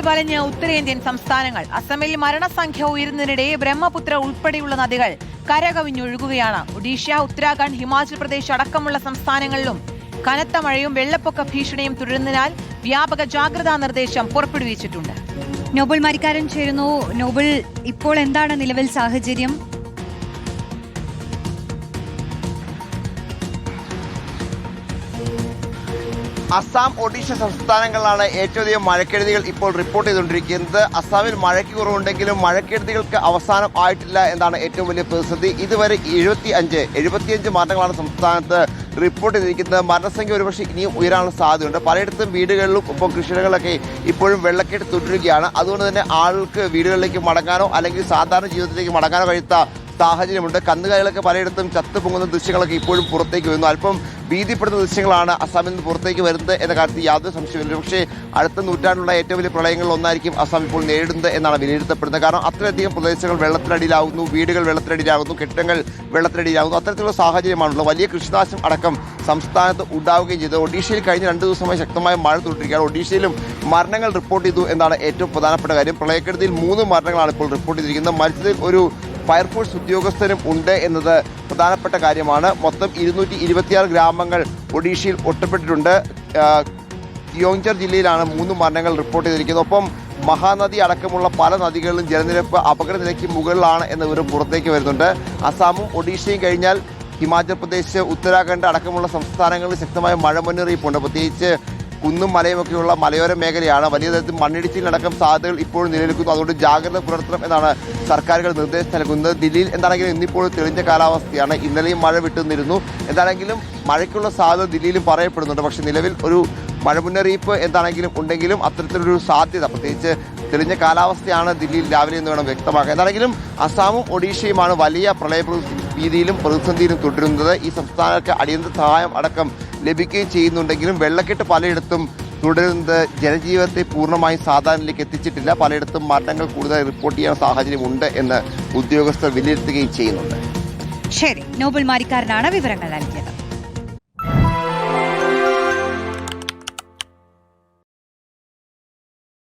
വലഞ്ഞ് ഉത്തരേന്ത്യൻ സംസ്ഥാനങ്ങൾ. അസമിൽ മരണസംഖ്യ ഉയരുന്നതിനിടെ ബ്രഹ്മപുത്ര ഉൾപ്പെടെയുള്ള നദികൾ കരകവിഞ്ഞൊഴുകുകയാണ്. ഒഡീഷ, ഉത്തരാഖണ്ഡ്, ഹിമാചൽ പ്രദേശ് അടക്കമുള്ള സംസ്ഥാനങ്ങളിലും കനത്ത മഴയും വെള്ളപ്പൊക്ക ഭീഷണിയും തുടരുന്നതിനാൽ വ്യാപക ജാഗ്രതാ നിർദ്ദേശം പുറപ്പെടുവിച്ചിട്ടുണ്ട്. നോബൽ മാരിക്കാരൻ ചേരുന്നു. നോബൽ, ഇപ്പോൾ എന്താണ് നിലവിൽ സാഹചര്യം? അസാം, ഒഡീഷ സംസ്ഥാനങ്ങളിലാണ് ഏറ്റവും അധികം മഴക്കെടുതികൾ ഇപ്പോൾ റിപ്പോർട്ട് ചെയ്തുകൊണ്ടിരിക്കുന്നത്. അസാമിൽ മഴയ്ക്ക് കുറവുണ്ടെങ്കിലും മഴക്കെടുതികൾക്ക് അവസാനം ആയിട്ടില്ല എന്നാണ് ഏറ്റവും വലിയ പ്രതിസന്ധി. ഇതുവരെ 75 മരണങ്ങളാണ് സംസ്ഥാനത്ത് റിപ്പോർട്ട് ചെയ്തിരിക്കുന്നത്. മരണസംഖ്യ ഒരുപക്ഷെ ഇനിയും ഉയരാനുള്ള സാധ്യതയുണ്ട്. പലയിടത്തും വീടുകളിലും ഒപ്പം കൃഷിയിടങ്ങളിലൊക്കെ ഇപ്പോഴും വെള്ളക്കെട്ട് തുടരുകയാണ്. അതുകൊണ്ട് തന്നെ ആളുകൾക്ക് വീടുകളിലേക്ക് മടങ്ങാനോ അല്ലെങ്കിൽ സാധാരണ ജീവിതത്തിലേക്ക് മടങ്ങാനോ കഴിയാത്ത സാഹചര്യമുണ്ട്. കന്നുകാലികളൊക്കെ പലയിടത്തും ചത്തുപൊങ്ങുന്ന ദൃശ്യങ്ങളൊക്കെ ഇപ്പോഴും പുറത്തേക്ക് വരുന്നു. അല്പം ഭീതിപ്പെടുന്ന ദൃശ്യങ്ങളാണ് അസാമിൽ നിന്ന് പുറത്തേക്ക് വരുന്നത് എന്ന കാര്യത്തിൽ യാതൊരു സംശയമില്ല. പക്ഷേ അടുത്ത നൂറ്റാണ്ടിലുള്ള ഏറ്റവും വലിയ പ്രളയങ്ങളിൽ ഒന്നായിരിക്കും അസാം ഇപ്പോൾ നേരിടുന്നത് എന്നാണ് വിലയിരുത്തപ്പെടുന്നത്. കാരണം അത്രയധികം പ്രദേശങ്ങൾ വെള്ളത്തിനടിയിലാകുന്നു, വീടുകൾ വെള്ളത്തിനടിയിലാകുന്നു, കെട്ടിടങ്ങൾ വെള്ളത്തിനടിയിലാകുന്നു. അത്തരത്തിലുള്ള സാഹചര്യമാണുള്ളത്. വലിയ കൃഷിനാശം അടക്കം സംസ്ഥാനത്ത് ഉണ്ടാവുകയും ചെയ്തു. ഒഡീഷയിൽ കഴിഞ്ഞ 2 ദിവസമായി ശക്തമായ മഴ തുടരുകയാണ്. ഒഡീഷയിലും മരണങ്ങൾ റിപ്പോർട്ട് ചെയ്തു എന്നാണ് ഏറ്റവും പ്രധാനപ്പെട്ട കാര്യം. പ്രളയക്കെടുതിയിൽ 3 മരണങ്ങളാണ് ഇപ്പോൾ റിപ്പോർട്ട് ചെയ്തിരിക്കുന്നത്. മരിച്ചതിൽ ഒരു ഫയർഫോഴ്സ് ഉദ്യോഗസ്ഥരും ഉണ്ട് എന്നത് പ്രധാനപ്പെട്ട കാര്യമാണ്. മൊത്തം 226 ഗ്രാമങ്ങൾ ഒഡീഷയിൽ ഒറ്റപ്പെട്ടിട്ടുണ്ട്. യോങ്ചർ ജില്ലയിലാണ് 3 മരണങ്ങൾ റിപ്പോർട്ട് ചെയ്തിരിക്കുന്നത്. ഒപ്പം മഹാനദി അടക്കമുള്ള പല നദികളിലും ജലനിരപ്പ് അപകടനിലയ്ക്ക് മുകളിലാണ് എന്ന വിവരം പുറത്തേക്ക് വരുന്നുണ്ട്. അസാമും ഒഡീഷയും കഴിഞ്ഞാൽ ഹിമാചൽ പ്രദേശ്, ഉത്തരാഖണ്ഡ് അടക്കമുള്ള സംസ്ഥാനങ്ങളിൽ ശക്തമായ മഴ മുന്നറിയിപ്പുണ്ട്. പ്രത്യേകിച്ച് കുന്നും മലയുമൊക്കെയുള്ള മലയോര മേഖലയാണ്. വലിയ തരത്തിൽ മണ്ണിടിച്ചിലടക്കം സാധ്യതകൾ ഇപ്പോഴും നിലനിൽക്കുന്നു. അതുകൊണ്ട് ജാഗ്രത പുലർത്തണം എന്നാണ് സർക്കാരുകൾ നിർദ്ദേശം നൽകുന്നത്. ദില്ലിയിൽ എന്താണെങ്കിലും ഇന്നിപ്പോൾ തെളിഞ്ഞ കാലാവസ്ഥയാണ്. ഇന്നലെയും മഴ വിട്ടുനിന്നിരുന്നു. എന്താണെങ്കിലും മഴയ്ക്കുള്ള സാധ്യത ദില്ലിയിലും പറയപ്പെടുന്നുണ്ട്. പക്ഷേ നിലവിൽ ഒരു മഴ മുന്നറിയിപ്പ് എന്താണെങ്കിലും ഉണ്ടെങ്കിലും അത്തരത്തിലൊരു സാധ്യത, പ്രത്യേകിച്ച് തെളിഞ്ഞ കാലാവസ്ഥയാണ് ദില്ലിയിൽ രാവിലെ എന്ന് വേണം വ്യക്തമാക്കാൻ. എന്താണെങ്കിലും അസാമും ഒഡീഷയുമാണ് വലിയ പ്രളയ ഭീതിയിലും പ്രതിസന്ധിയിലും തുടരുന്നത്. ഈ സംസ്ഥാനങ്ങൾക്ക് അടിയന്തര സഹായം അടക്കം ലഭിക്കുകയും ചെയ്യുന്നുണ്ടെങ്കിലും വെള്ളക്കെട്ട് പലയിടത്തും തുടരുന്നത് ജനജീവിതത്തെ പൂർണ്ണമായും സാധാരണയിലേക്ക് എത്തിച്ചിട്ടില്ല. പലയിടത്തും മരണങ്ങൾ കൂടുതൽ റിപ്പോർട്ട് ചെയ്യാൻ സാഹചര്യമുണ്ട് എന്ന് ഉദ്യോഗസ്ഥർ വിലയിരുത്തുകയും ചെയ്യുന്നുണ്ട്. ശരി, നോബൽ മാരിക്കാരനാണ് വിവരങ്ങൾ നൽകിയത്.